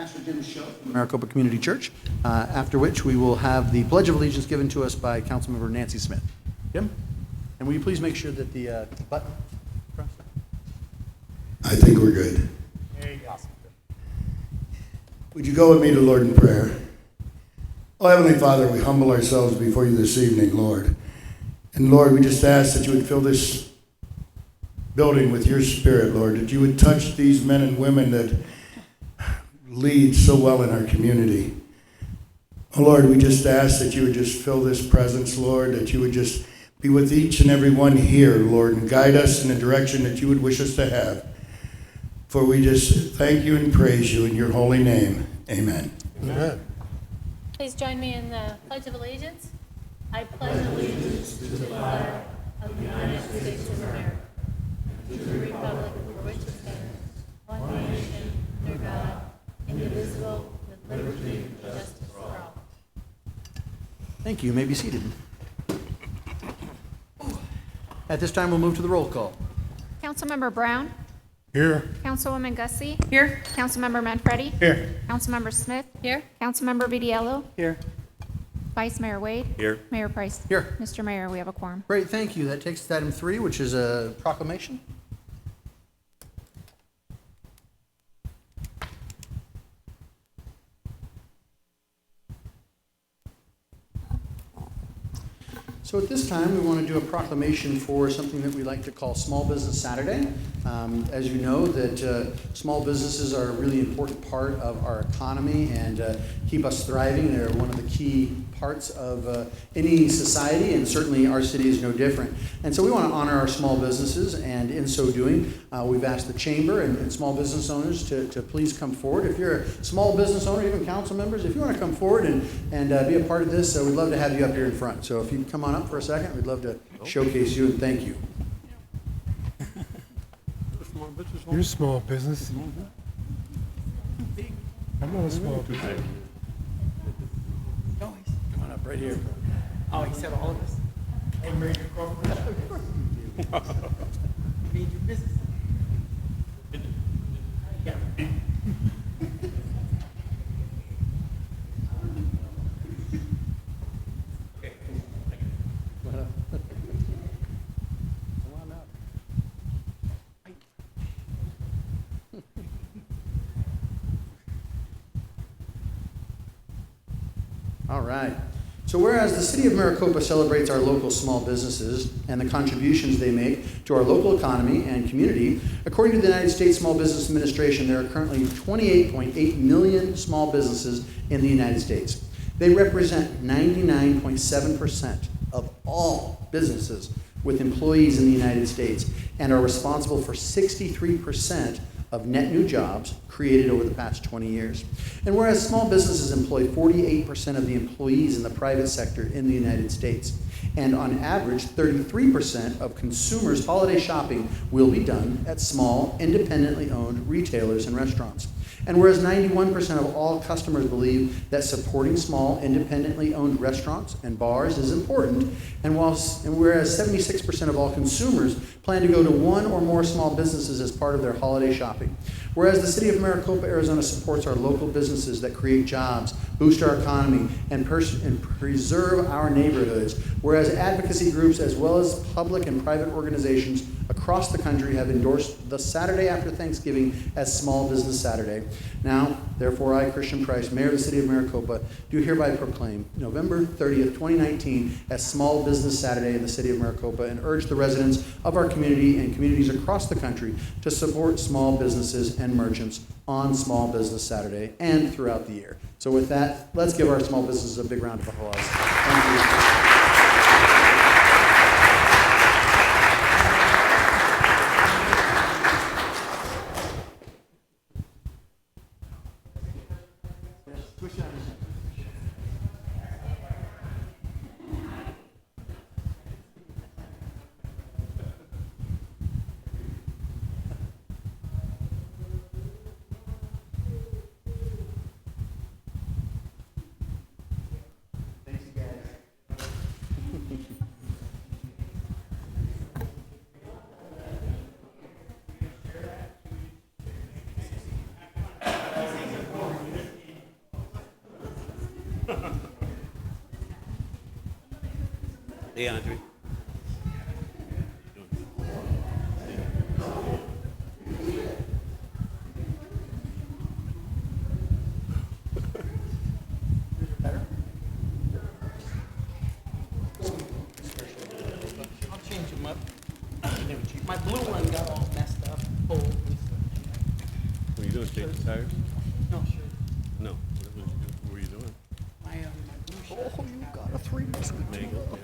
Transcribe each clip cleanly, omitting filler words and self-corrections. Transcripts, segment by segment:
Pastor Jim Show from Maricopa Community Church, after which we will have the Pledge of Allegiance given to us by Councilmember Nancy Smith. Jim? And will you please make sure that the button... I think we're good. Awesome. Would you go with me to Lord in prayer? Oh, Heavenly Father, we humble ourselves before you this evening, Lord. And Lord, we just ask that you would fill this building with your spirit, Lord, that you would touch these men and women that lead so well in our community. Oh, Lord, we just ask that you would just fill this presence, Lord, that you would just be with each and every one here, Lord, and guide us in the direction that you would wish us to have. For we just thank you and praise you in your holy name. Amen. Amen. Please join me in the Pledge of Allegiance. I pledge allegiance to the flag of the United States of America, to the republic for which it stands, one nation, under God, indivisible, with liberty and justice for all. Thank you. You may be seated. At this time, we'll move to the roll call. Councilmember Brown. Here. Councilwoman Gussie. Here. Councilmember Manfredi. Here. Councilmember Smith. Here. Councilmember Vitiello. Here. Vice Mayor Wade. Here. Mayor Price. Here. Mr. Mayor, we have a quorum. Great, thank you. That takes us to item 3, which is a proclamation. So at this time, we want to do a proclamation for something that we like to call Small Business Saturday. As you know, that small businesses are a really important part of our economy and keep us thriving. They're one of the key parts of any society, and certainly our city is no different. And so we want to honor our small businesses, and in so doing, we've asked the Chamber and small business owners to please come forward. If you're a small business owner, even council members, if you want to come forward and be a part of this, we'd love to have you up here in front. So if you come on up for a second, we'd love to showcase you and thank you. You're a small business. I'm not a small business. Come on up right here. Oh, he said all of us. Hey, Major Crawford. You need your business. Yeah. Come on up. All right. So whereas the City of Maricopa celebrates our local small businesses and the contributions they make to our local economy and community, according to the United States Small Business Administration, there are currently 28.8 million small businesses in the United States. They represent 99.7% of all businesses with employees in the United States and are responsible for 63% of net new jobs created over the past 20 years. And whereas small businesses employ 48% of the employees in the private sector in the United States, and on average, 33% of consumers' holiday shopping will be done at small, independently owned retailers and restaurants. And whereas 91% of all customers believe that supporting small, independently owned restaurants and bars is important, and whereas 76% of all consumers plan to go to one or more small businesses as part of their holiday shopping. Whereas the City of Maricopa, Arizona supports our local businesses that create jobs, boost our economy, and preserve our neighborhoods. Whereas advocacy groups as well as public and private organizations across the country have endorsed the Saturday after Thanksgiving as Small Business Saturday. Now, therefore, I, Christian Price, Mayor of the City of Maricopa, do hereby proclaim November 30th, 2019 as Small Business Saturday in the City of Maricopa and urge the residents of our community and communities across the country to support small businesses and merchants on Small Business Saturday and throughout the year. So with that, let's give our small businesses a big round of applause. Thank you. Hey, Andre. I'll change them up. My blue one got all messed up, old. What are you doing, changing tires? No, sure. No. What were you doing? My blue shirt. Oh, you got a 3 months. Mango,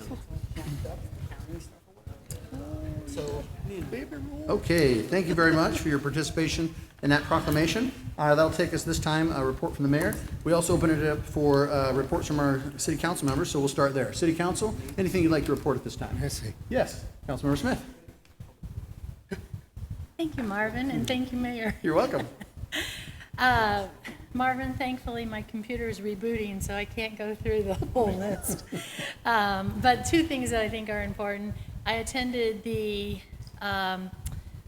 So, baby roll. Okay, thank you very much for your participation in that proclamation. That'll take us this time, a report from the mayor. We also open it up for reports from our city council members, so we'll start there. City council, anything you'd like to report at this time? I see. Yes, Councilmember Smith. Thank you, Marvin, and thank you, Mayor. You're welcome. Marvin, thankfully, my computer is rebooting, so I can't go through the whole list. But 2 things that I think are important. I attended the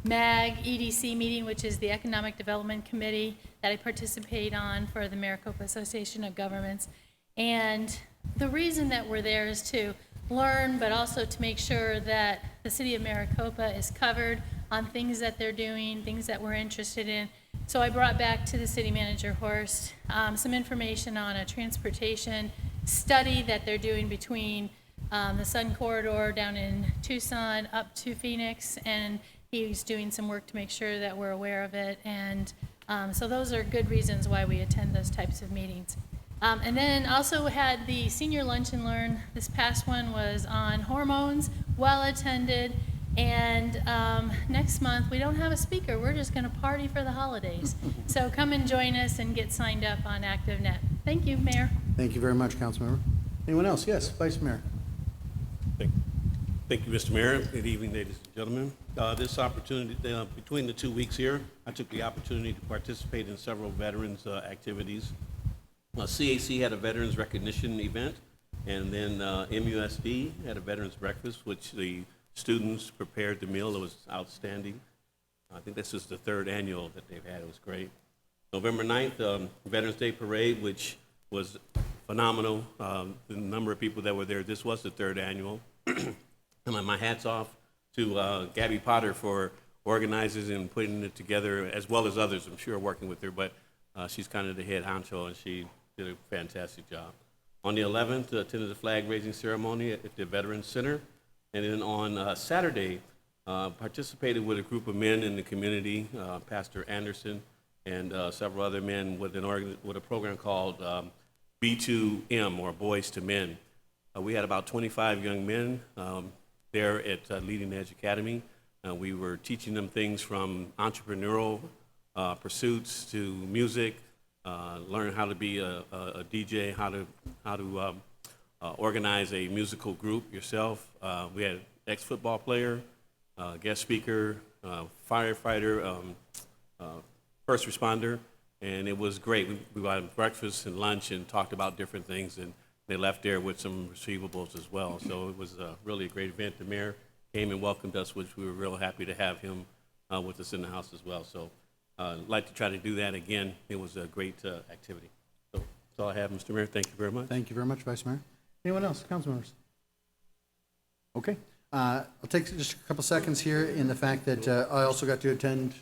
MAG EDC meeting, which is the Economic Development Committee that I participate on for the Maricopa Association of Governments. And the reason that we're there is to learn, but also to make sure that the city of Maricopa is covered on things that they're doing, things that we're interested in. So I brought back to the city manager, Horst, some information on a transportation study that they're doing between the Sun Corridor down in Tucson up to Phoenix, and he's doing some work to make sure that we're aware of it. And so those are good reasons why we attend those types of meetings. And then also had the senior lunch and learn. This past one was on hormones, well attended. And next month, we don't have a speaker. We're just going to party for the holidays. So come and join us and get signed up on ActiveNet. Thank you, Mayor. Thank you very much, Councilmember. Anyone else? Yes, Vice Mayor. Thank you, Mr. Mayor. Good evening, ladies and gentlemen. This opportunity, between the 2 weeks here, I took the opportunity to participate in several veterans activities. CAC had a veterans recognition event, and then MUSD had a veterans breakfast, which the students prepared the meal. It was outstanding. I think this is the 3rd annual that they've had. It was great. November 9th, Veterans Day Parade, which was phenomenal. The number of people that were there, this was the 3rd annual. And my hat's off to Gabby Potter for organizing and putting it together, as well as others, I'm sure, working with her, but she's kind of the head honcho, and she did a fantastic job. On the 11th, attended the flag raising ceremony at the Veterans Center, and then on Saturday, participated with a group of men in the community, Pastor Anderson and several other men with a program called B2M, or Boys to Men. We had about 25 young men there at Leading Edge Academy. We were teaching them things from entrepreneurial pursuits to music, learn how to be a DJ, how to organize a musical group yourself. We had an ex-football player, guest speaker, firefighter, first responder, and it was great. We had breakfast and lunch and talked about different things, and they left there with some receivables as well. So it was really a great event. The mayor came and welcomed us, which we were real happy to have him with us in the house as well. So I'd like to try to do that again. It was a great activity. So that's all I have, Mr. Mayor. Thank you very much. Thank you very much, Vice Mayor. Anyone else? Council members? Okay. I'll take just a couple seconds here in the fact that I also got to attend.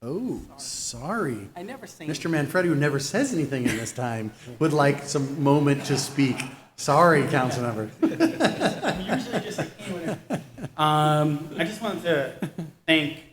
Oh, sorry. I never seen Mr. Manfredi, who never says anything in this time, would like some moment to speak. Sorry, council member. I'm usually just like, I just wanted to thank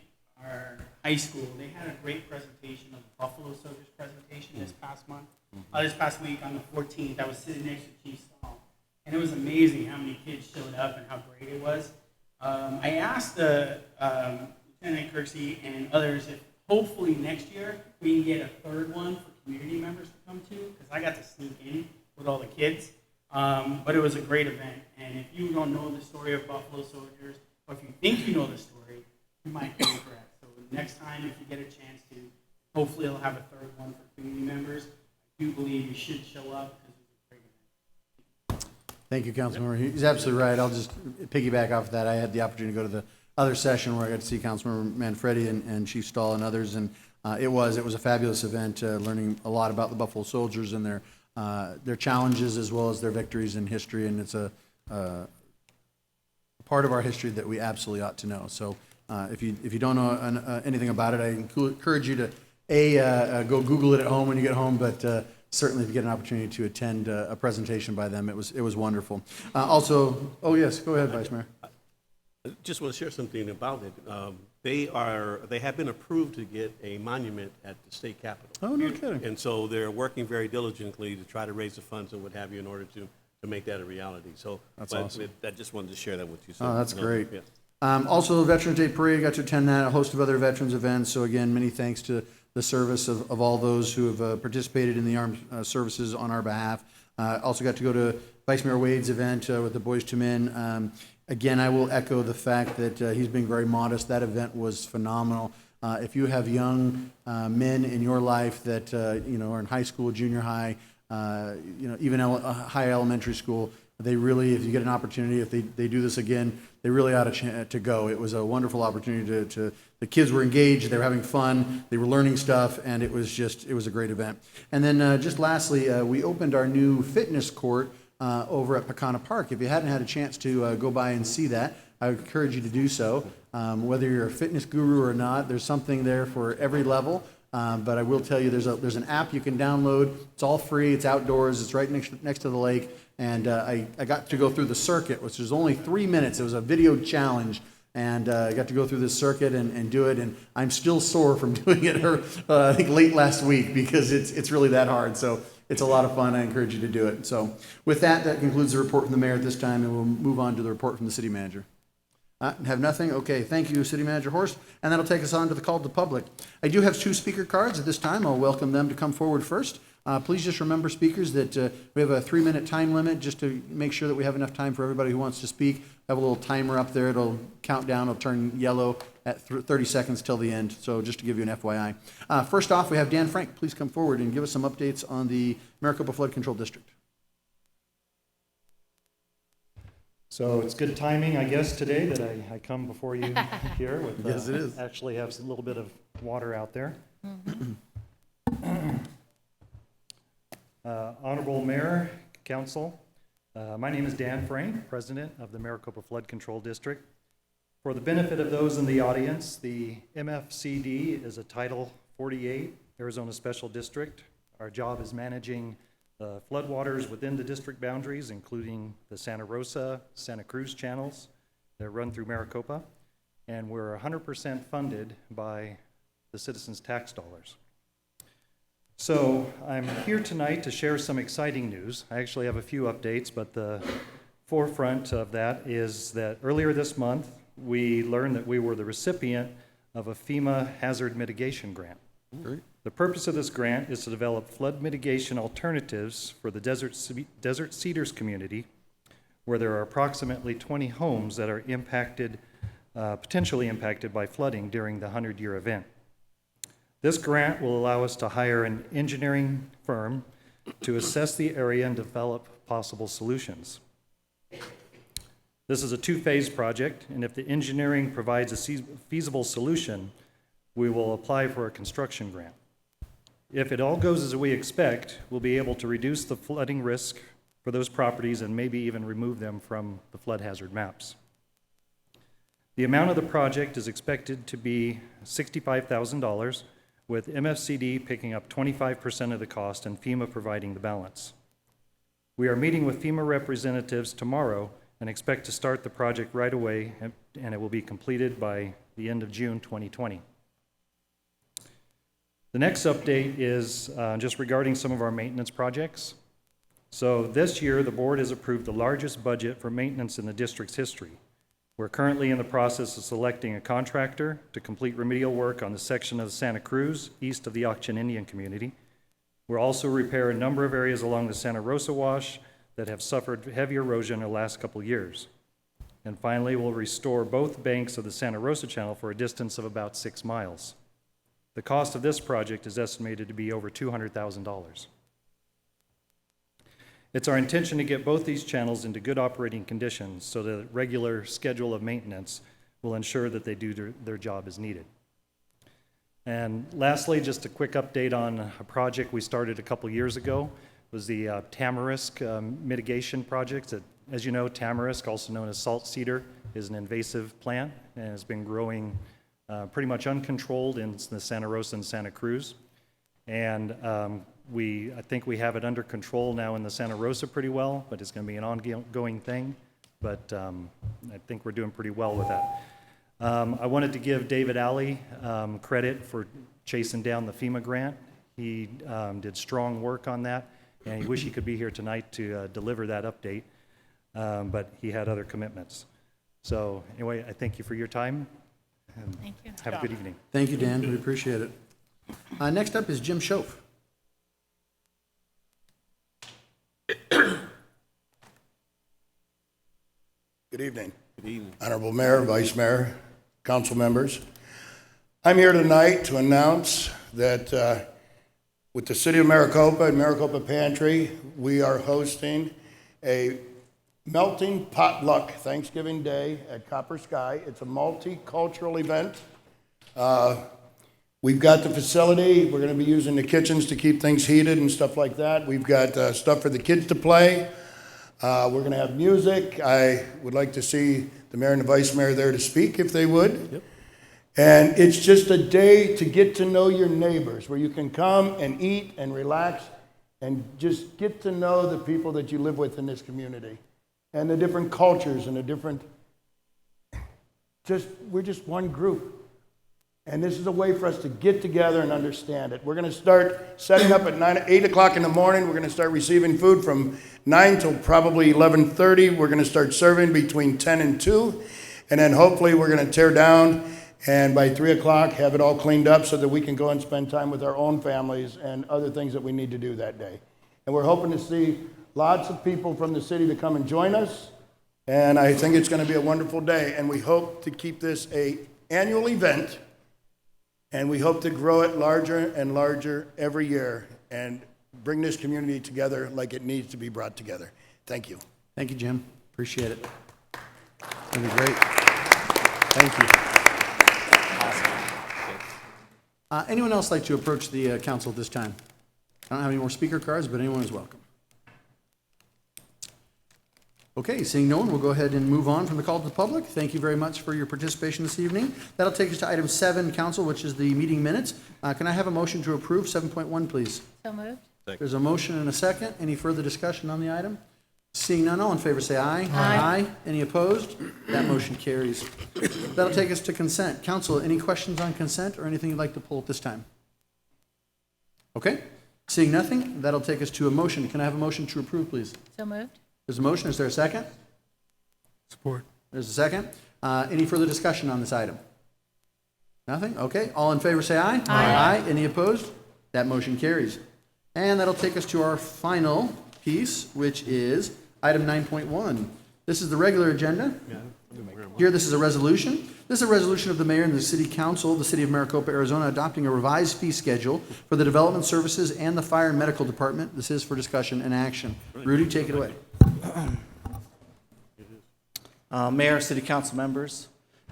our high school. They had a great presentation of the Buffalo Soldiers presentation this past month. This past week on the 14th, I was sitting next to Chief Stahl, and it was amazing how many kids showed up and how great it was. I asked Lieutenant Kirksey and others if hopefully next year we can get a 3rd one for community members to come to, because I got to sneak in with all the kids. But it was a great event, and if you don't know the story of Buffalo Soldiers, or if you think you know the story, you might be incorrect. So next time, if you get a chance to, hopefully they'll have a 3rd one for community members. I do believe you should show up, because it was a great event. Thank you, Councilmember. He's absolutely right. I'll just piggyback off of that. I had the opportunity to go to the other session where I got to see Councilmember Manfredi and Chief Stahl and others, and it was a fabulous event, learning a lot about the Buffalo Soldiers and their challenges as well as their victories in history, and it's a part of our history that we absolutely ought to know. So if you don't know anything about it, I encourage you to go Google it at home when you get home, but certainly if you get an opportunity to attend a presentation by them, it was wonderful. Also, oh yes, go ahead, Vice Mayor. Just want to share something about it. They have been approved to get a monument at the state capitol. Oh, no kidding. And so they're working very diligently to try to raise the funds and what have you in order to make that a reality. So That's but awesome. I just wanted to share that with you. So, Oh, that's great. Yeah. Also, Veterans Day Parade, got to attend that, a host of other veterans events. So again, many thanks to the service of all those who have participated in the armed services on our behalf. Also got to go to Vice Mayor Wade's event with the Boys to Men. Again, I will echo the fact that he's being very modest. That event was phenomenal. If you have young men in your life that are in high school, junior high, even high elementary school, they really, if you get an opportunity, if they do this again, they really ought to go. It was a wonderful opportunity to the kids were engaged, they were having fun, they were learning stuff, and it was a great event. And then just lastly, we opened our new fitness court over at Pecana Park. If you hadn't had a chance to go by and see that, I would encourage you to do so. Whether you're a fitness guru or not, there's something there for every level. But I will tell you, there's an app you can download. It's all free. It's outdoors. It's right next to the lake. And I got to go through the circuit, which was only 3 minutes. It was a video challenge. And I got to go through this circuit and do it. And I'm still sore from doing it, I think, late last week because it's really that hard. So it's a lot of fun. I encourage you to do it. So with that concludes the report from the mayor at this time. And we'll move on to the report from the city manager. Have nothing? Okay, thank you, City Manager Horst. And that'll take us on to the call to the public. I do have 2 speaker cards at this time. I'll welcome them to come forward first. Please just remember, speakers, that we have a 3-minute time limit just to make sure that we have enough time for everybody who wants to speak. I have a little timer up there. It'll count down. It'll turn yellow at 30 seconds till the end. So just to give you an FYI. First off, we have Dan Frank. Please come forward and give us some updates on the Maricopa Flood Control District. So it's good timing, I guess, today that I come before you here with, Yes, it is. actually have a little bit of water out there. Honorable Mayor, Council, my name is Dan Frank, President of the Maricopa Flood Control District. For the benefit of those in the audience, the MFCD is a Title 48 Arizona Special District. Our job is managing the floodwaters within the district boundaries, including the Santa Rosa, Santa Cruz channels that run through Maricopa, and we're 100% funded by the citizens' tax dollars. So I'm here tonight to share some exciting news. I actually have a few updates, but the forefront of that is that earlier this month, we learned that we were the recipient of a FEMA hazard mitigation grant. Great. The purpose of this grant is to develop flood mitigation alternatives for the Desert Cedars community, where there are approximately 20 homes that are potentially impacted by flooding during the 100-year event. This grant will allow us to hire an engineering firm to assess the area and develop possible solutions. This is a 2-phase project, and if the engineering provides a feasible solution, we will apply for a construction grant. If it all goes as we expect, we'll be able to reduce the flooding risk for those properties and maybe even remove them from the flood hazard maps. The amount of the project is expected to be $65,000, with MFCD picking up 25% of the cost and FEMA providing the balance. We are meeting with FEMA representatives tomorrow and expect to start the project right away, and it will be completed by the end of June 2020. The next update is just regarding some of our maintenance projects. So this year, the board has approved the largest budget for maintenance in the district's history. We're currently in the process of selecting a contractor to complete remedial work on the section of the Santa Cruz east of the Auction Indian community. We'll also repair a number of areas along the Santa Rosa Wash that have suffered heavy erosion in the last couple years. And finally, we'll restore both banks of the Santa Rosa Channel for a distance of about 6 miles. The cost of this project is estimated to be over $200,000. It's our intention to get both these channels into good operating conditions so that a regular schedule of maintenance will ensure that they do their job as needed. And lastly, just a quick update on a project we started a couple years ago. It was the Tamarisk mitigation project. As you know, tamarisk, also known as salt cedar, is an invasive plant and has been growing pretty much uncontrolled in the Santa Rosa and Santa Cruz. And I think we have it under control now in the Santa Rosa pretty well, but it's going to be an ongoing thing. But I think we're doing pretty well with that. I wanted to give David Alley credit for chasing down the FEMA grant. He did strong work on that, and he wished he could be here tonight to deliver that update, but he had other commitments. So anyway, I thank you for your time. And Thank you. have a good evening. Thank you, Dan. We appreciate it. Next up is Jim Schoaf. Good evening. Good evening. Honorable Mayor, Vice Mayor, council members. I'm here tonight to announce that with the City of Maricopa and Maricopa Pantry, we are hosting a melting potluck Thanksgiving Day at Copper Sky. It's a multicultural event. We've got the facility. We're going to be using the kitchens to keep things heated and stuff like that. We've got stuff for the kids to play. We're going to have music. I would like to see the mayor and the vice mayor there to speak if they would. Yep. And it's just a day to get to know your neighbors, where you can come and eat and relax and just get to know the people that you live with in this community and the different cultures and the different, we're just one group. And this is a way for us to get together and understand it. We're going to start setting up at 8 o'clock in the morning. We're going to start receiving food from 9 till probably 11:30. We're going to start serving between 10 and 2. And then hopefully we're going to tear down and by 3 o'clock have it all cleaned up so that we can go and spend time with our own families and other things that we need to do that day. And we're hoping to see lots of people from the city to come and join us. And I think it's going to be a wonderful day. And we hope to keep this an annual event. And we hope to grow it larger and larger every year and bring this community together like it needs to be brought together. Thank you. Thank you, Jim. Appreciate it. That'd be great. Thank you. Anyone else like to approach the council at this time? I don't have any more speaker cards, but anyone is welcome. Okay, seeing no one, we'll go ahead and move on from the call to the public. Thank you very much for your participation this evening. That'll take us to item 7, council, which is the meeting minutes. Can I have a motion to approve 7.1, please? So moved. There's a motion and a second. Any further discussion on the item? Seeing none, all in favor say aye. Aye. Any opposed? That motion carries. That'll take us to consent. Council, any questions on consent or anything you'd like to pull at this time? Okay, seeing nothing, that'll take us to a motion. Can I have a motion to approve, please? So moved. There's a motion. Is there a second? Support. There's a second. Any further discussion on this item? Nothing? Okay. All in favor say aye. Aye. Any opposed? That motion carries. And that'll take us to our final piece, which is item 9.1. This is the regular agenda. Here, this is a resolution. This is a resolution of the mayor and the city council of the city of Maricopa, Arizona, adopting a revised fee schedule for the development services and the fire and medical department. This is for discussion and action. Rudy, take it away. Mayor, City Council members,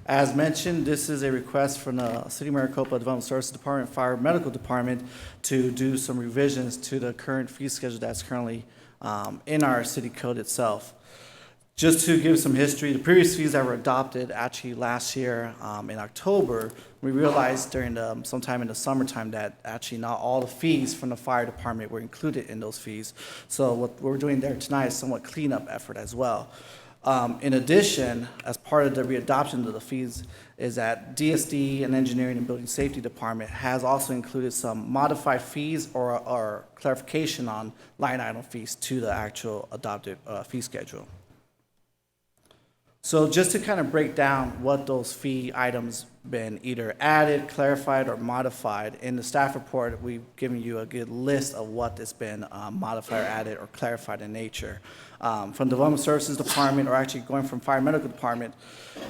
as mentioned, this is a request from the City of Maricopa Development Services Department, Fire Medical Department to do some revisions to the current fee schedule that's currently in our city code itself. Just to give some history, the previous fees that were adopted actually last year in October, we realized during sometime in the summertime that actually not all the fees from the fire department were included in those fees. So what we're doing there tonight is somewhat cleanup effort as well. In addition, as part of the readoption of the fees, is that DSD and Engineering and Building Safety Department has also included some modified fees or clarification on line item fees to the actual adopted fee schedule. So just to kind of break down what those fee items been either added, clarified, or modified, in the staff report, we've given you a good list of what has been modified or added or clarified in nature. From Development Services Department, or actually going from Fire Medical Department,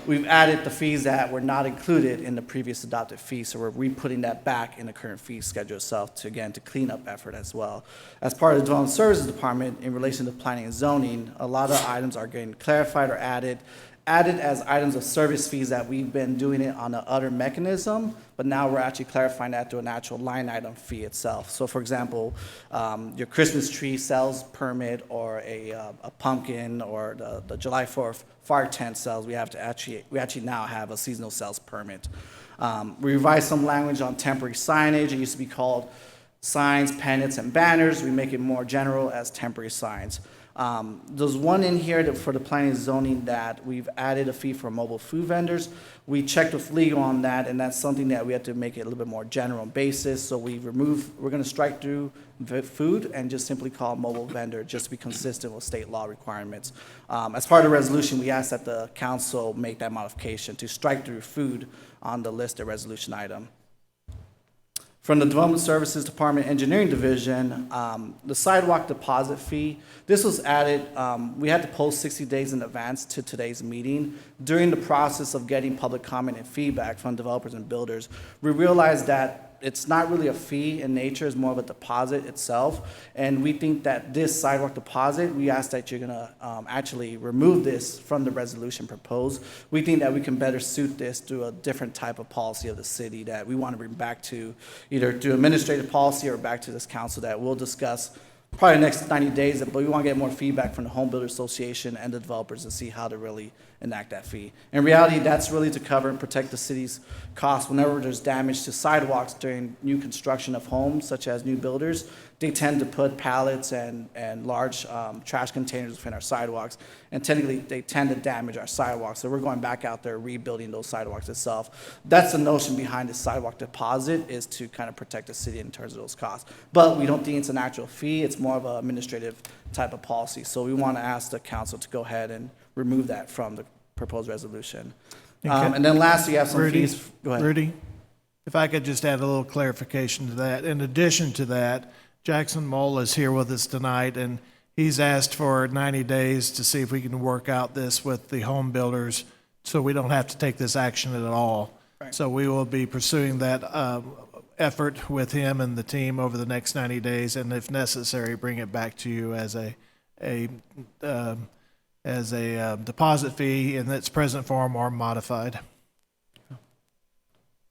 we've added the fees that were not included in the previous adopted fees, so we're re-putting that back in the current fee schedule itself to, again, to clean up effort as well. As part of the Development Services Department, in relation to planning and zoning, a lot of items are getting clarified or added, added as items of service fees that we've been doing it on the other mechanism, but now we're actually clarifying that to an actual line item fee itself. So for example, your Christmas tree sales permit or a pumpkin or the July 4th fire tent sales, we actually now have a seasonal sales permit. We revised some language on temporary signage. It used to be called signs, pennants, and banners. We make it more general as temporary signs. There's one in here for the planning and zoning that we've added a fee for mobile food vendors. We checked with legal on that, and that's something that we have to make it a little bit more general basis. So we're going to strike through food and just simply call mobile vendor just to be consistent with state law requirements. As part of the resolution, we asked that the council make that modification to strike through food on the listed resolution item. From the Development Services Department Engineering Division, the sidewalk deposit fee, this was added, we had to post 60 days in advance to today's meeting. During the process of getting public comment and feedback from developers and builders, we realized that it's not really a fee in nature, it's more of a deposit itself. And we think that this sidewalk deposit, we ask that you're gonna actually remove this from the resolution proposed. We think that we can better suit this through a different type of policy of the city that we wanna bring back to either through administrative policy or back to this council that we'll discuss probably the next 90 days, but we want to get more feedback from the Home Builder Association and the developers and see how to really enact that fee. In reality, that's really to cover and protect the city's costs whenever there's damage to sidewalks during new construction of homes, such as new builders. They tend to put pallets and large trash containers within our sidewalks, and technically they tend to damage our sidewalks. So we're going back out there rebuilding those sidewalks itself. That's the notion behind the sidewalk deposit, is to kind of protect the city in terms of those costs. But we don't think it's an actual fee, it's more of an administrative type of policy. So we want to ask the council to go ahead and remove that from the proposed resolution. And then lastly, you have some Rudy, fees. Go ahead. Rudy, if I could just add a little clarification to that. In addition to that, Jackson Mole is here with us tonight, and he's asked for 90 days to see if we can work out this with the home builders so we don't have to take this action at all. Right. So we will be pursuing that effort with him and the team over the next 90 days, and if necessary, bring it back to you as a deposit fee in its present form or modified.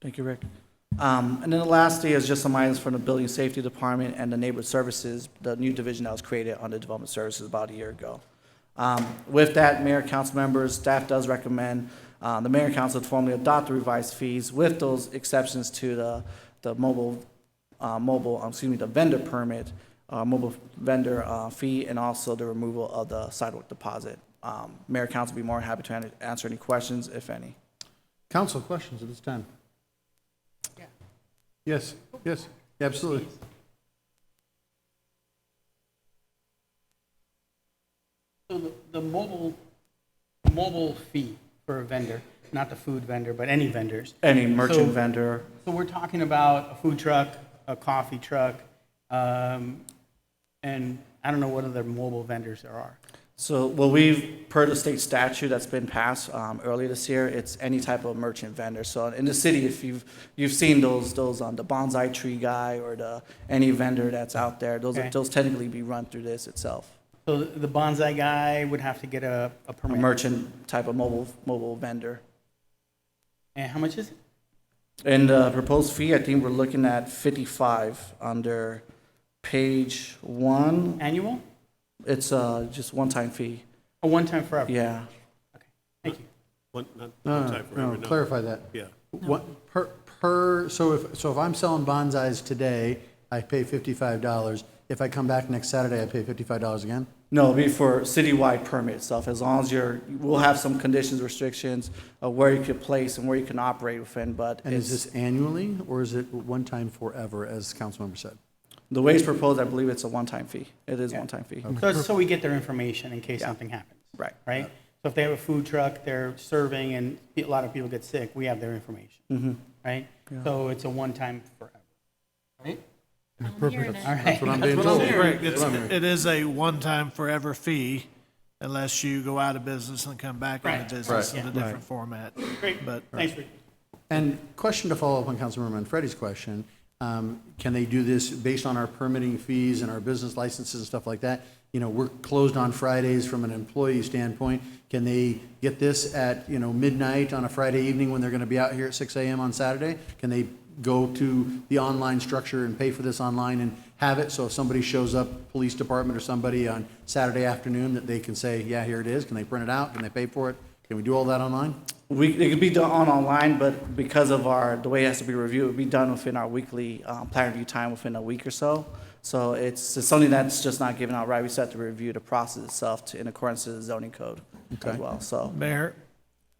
Thank you, Rick. And then the last thing is just some items from the Building Safety Department and the Neighborhood Services, the new division that was created under Development Services about a year ago. With that, Mayor, council members, staff does recommend the Mayor and Council to formally adopt the revised fees with those exceptions to the the vendor permit, mobile vendor fee, and also the removal of the sidewalk deposit. Mayor and Council will be more than happy to answer any questions, if any. Council, questions at this time? Yes, yes, absolutely. So the mobile fee for a vendor, not the food vendor, but any vendors. Any merchant So- vendor. So we're talking about a food truck, a coffee truck, and I don't know what other mobile vendors there are. So, well, per the state statute that's been passed earlier this year, it's any type of merchant vendor. So in the city, if you've seen those on the bonsai tree guy or any vendor that's out there, Okay. those technically be run through this itself. So the bonsai guy would have to get a A permit. merchant type of mobile vendor. And how much is it? And the proposed fee, I think we're looking at 55 under page 1. Annual? It's just one-time fee. A one-time forever? Yeah. Thank you. One No, time forever, no. clarify that. Yeah. What, so if I'm selling bonsais today, I pay $55. If I come back next Saturday, I pay $55 again? No, it'll be for citywide permit itself, as long as we'll have some conditions, restrictions of where you could place and where you can operate within, but And is it's, this annually, or is it one time forever, as Councilmember said? the way it's proposed, I believe it's a one-time fee. It is Yeah. one-time fee. So it's so we get their information in case Yeah. something happens, Right. right? So if they have a food truck, they're serving, and a lot of people get sick, we have their information, Mm-hmm. right? So it's a one-time forever, right? I'm hearing it. All right. That's what I'm being told. Correct. That's what I'm hearing. It is a one-time forever fee unless you go out of business and come back Right. into business Right. in a different format. Great, But thanks, Rick. And question to follow up on Councilmember Manfredi's question, can they do this based on our permitting fees and our business licenses and stuff like that? we're closed on Fridays from an employee standpoint. Can they get this at, midnight on a Friday evening when they're going to be out here at 6 a.m. on Saturday? Can they go to the online structure and pay for this online and have it? So if somebody shows up, police department or somebody on Saturday afternoon, that they can say, yeah, here it is. Can they print it out? Can they pay for it? Can we do all that online? It could be done online, but because of the way it has to be reviewed, it would be done within our weekly plan review time within a week or so. So it's something that's just not given out right. We still have to review the process itself in accordance to the zoning code as well, so. Mayor,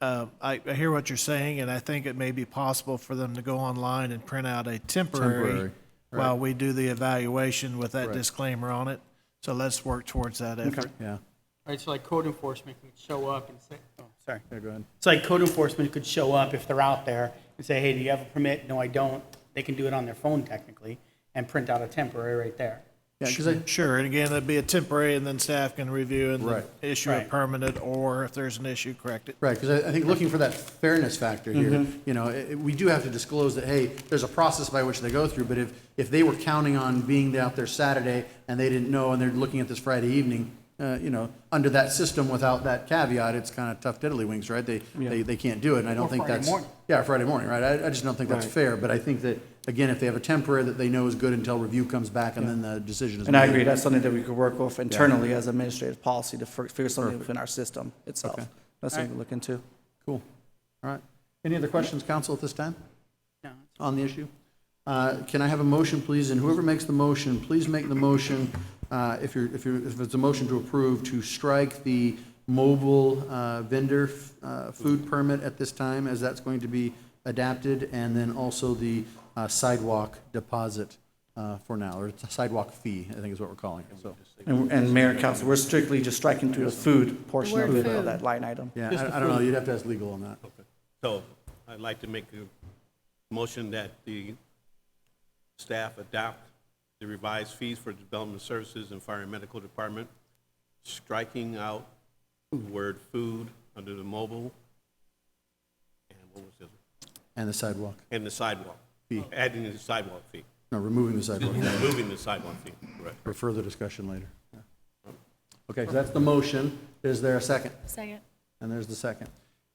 I hear what you're saying, and I think it may be possible for them to go online and print out a temporary Temporary, right. while we do the evaluation with that Right. disclaimer on it. So let's work towards that effort. Yeah. Right, so like code enforcement could show up and say, oh, sorry. Yeah, go ahead. So like code enforcement could show up if they're out there and say, hey, do you have a permit? No, I don't. They can do it on their phone technically and print out a temporary right there. Yeah, 'cause I- Sure, and again, that'd be a temporary, and then staff can review and Right. issue a Right. permanent, or if there's an issue, correct it. Right, because I think looking for that fairness factor here, we do have to disclose that, hey, there's a process by which they go through, but if they were counting on being out there Saturday and they didn't know and they're looking at this Friday evening, under that system without that caveat, it's kind of tough tiddlywinks, right? They can't do it, and I don't Or think Friday that's. morning. Yeah, Friday morning, right? I just don't think that's Right. fair, but I think that, again, if they have a temporary that they know is good until review comes back and then the decision is made. And I agree, that's something that we could work with internally as administrative policy to figure something within our system itself. Okay. That's something to look into. Cool. All right. Any other questions, council, at this time No. on the issue? Can I have a motion, please? And whoever makes the motion, please make the motion, if it's a motion to approve, to strike the mobile vendor food permit at this time, as that's going to be adapted, and then also the sidewalk deposit for now, or sidewalk fee, I think is what we're calling it, so. And Mayor and Council, we're strictly just striking through the food portion The of word it, of food. that line item. Yeah, Just the I don't know, food. you'd have to ask legal on that. So I'd like to make a motion that the staff adopt the revised fees for development services and fire and medical department, striking out the word food under the mobile, and what was the other? And the sidewalk, And the sidewalk. Fee. Adding the sidewalk fee. no, removing the sidewalk. Removing the sidewalk fee, correct. For further discussion later. Yeah. Okay, so that's the motion. Is there a second? Second. And there's the second.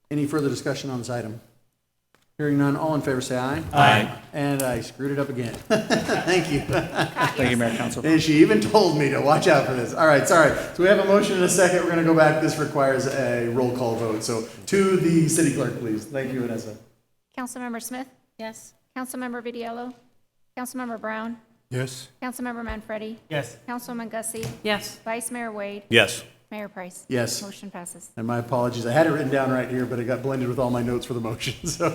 Any further discussion on this item? Hearing none, all in favor say aye. Aye. And I screwed it up again. Thank you. Thank you, Mayor and Council. And she even told me to watch out for this. All right, sorry. So we have a motion and a second. We're going to go back. This requires a roll call vote. So to the city clerk, please. Thank you, Vanessa. Councilmember Smith, Yes. Councilmember Vitiello, Councilmember Brown, Yes. Councilmember Manfredi, Yes. Councilwoman Gussie, Yes. Vice Mayor Wade, Yes. Mayor Price. Yes. Motion passes. And my apologies. I had it written down right here, but it got blended with all my notes for the motion. So,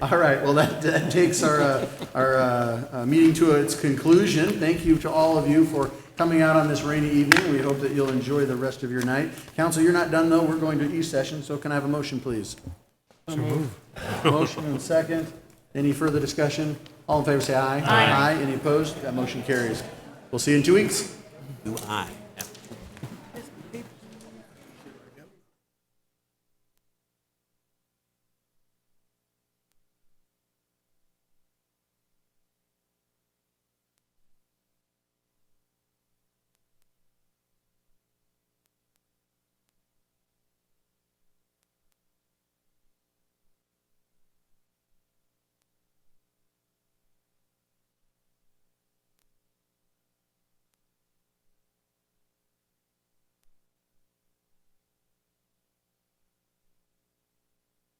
all right. Well, that takes our meeting to its conclusion. Thank you to all of you for coming out on this rainy evening. We hope that you'll enjoy the rest of your night. Council, you're not done though. We're going to E-session. So can I have a motion, please? Motion and second. Any further discussion? All in favor say aye. Aye. Any opposed? That motion carries. We'll see you in 2 weeks. Do I?